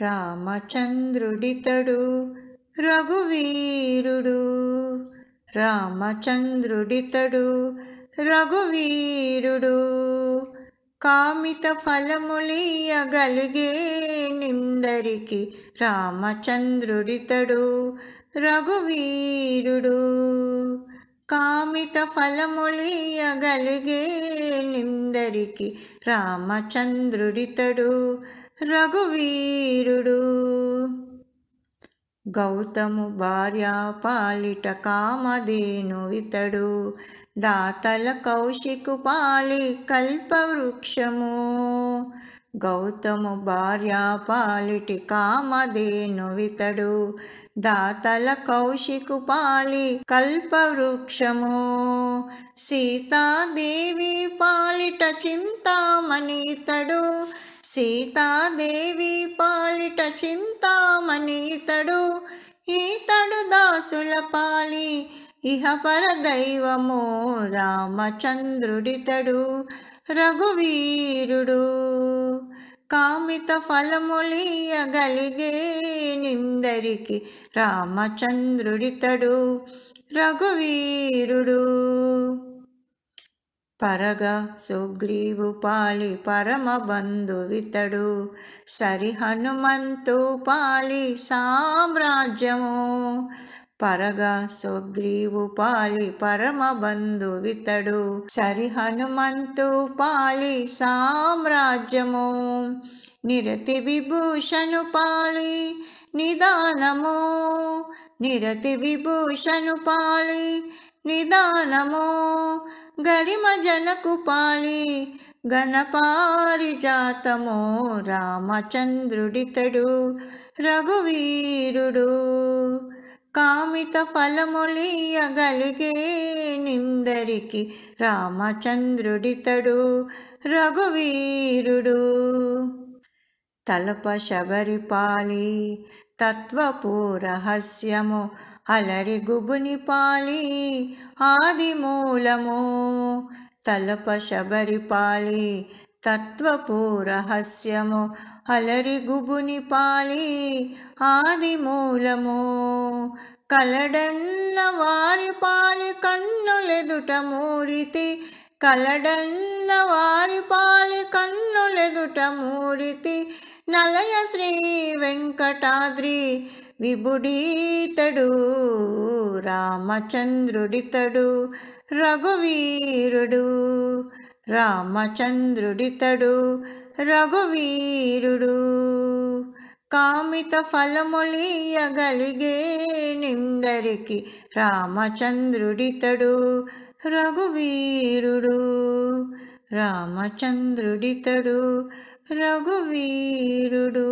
రామచంద్రుడితడు రఘువీరుడు, రామచంద్రుడితడు రఘువీరుడు. కామిత ఫలములియగలిగే నిందరికి రామచంద్రుడితడు రఘువీరుడు. కామిత ఫలములియగలిగే నిందరికి రామచంద్రుడితడు రఘువీరుడు. గౌతము భార్య పాలిట కామధేను ఇతడు, దాతల కౌశికు పాలి కల్పవృక్షము. గౌతము భార్య పాలిటి కామధేను ఇతడు, దాతల కౌశికు పాలి కల్పవృక్షము. సీతాదేవి పాలిట చింతామణి ఇతడు, సీతాదేవి పాలిట చింతామణి ఇతడు. ఈతడు దాసుల పాలి ఇహపర దైవము, రామచంద్రుడితడు రఘువీరుడు. కామిత ఫలములియగలిగే నిందరికి రామచంద్రుడితడు రఘువీరుడు. పరగ సుగ్రీవు పాలి పరమ బంధువితడు, సరి హనుమంతు పాలి సామ్రాజ్యము. పరగ సుగ్రీవు పాలి పరమ బంధువితడు, సరి హనుమంతు పాలి సామ్రాజ్యము. నిరతి విభూషణు పాలి నిదానము, నిరతి విభూషణు పాలి నిదానము. గరిమ జనకు పాలి ఘనపారిజాతము, రామచంద్రుడితడు రఘువీరుడు. కామిత ఫలములియగలిగే నిందరికి రామచంద్రుడితడు రఘువీరుడు. తలప శబరి పాలి తత్వపు రహస్యము, అలరి గుబుని పాలి ఆదిమూలము. తలప శబరి పాలి తత్వపు రహస్యము, అలరి గుబుని పాలి ఆదిమూలము. కలడన్న వారి పాలి కన్నులెదుట మూరితి, కలడన్న వారి పాలి కన్నులెదుట మూరితి. నలయ శ్రీ వెంకటాద్రి విభుడీతడు, రామచంద్రుడితడు రఘువీరుడు. రామచంద్రుడితడు రఘువీరుడు. కామిత ఫలములియగలిగే నిందరికి రామచంద్రుడితడు రఘువీరుడు. రామచంద్రుడితడు రఘువీరుడు.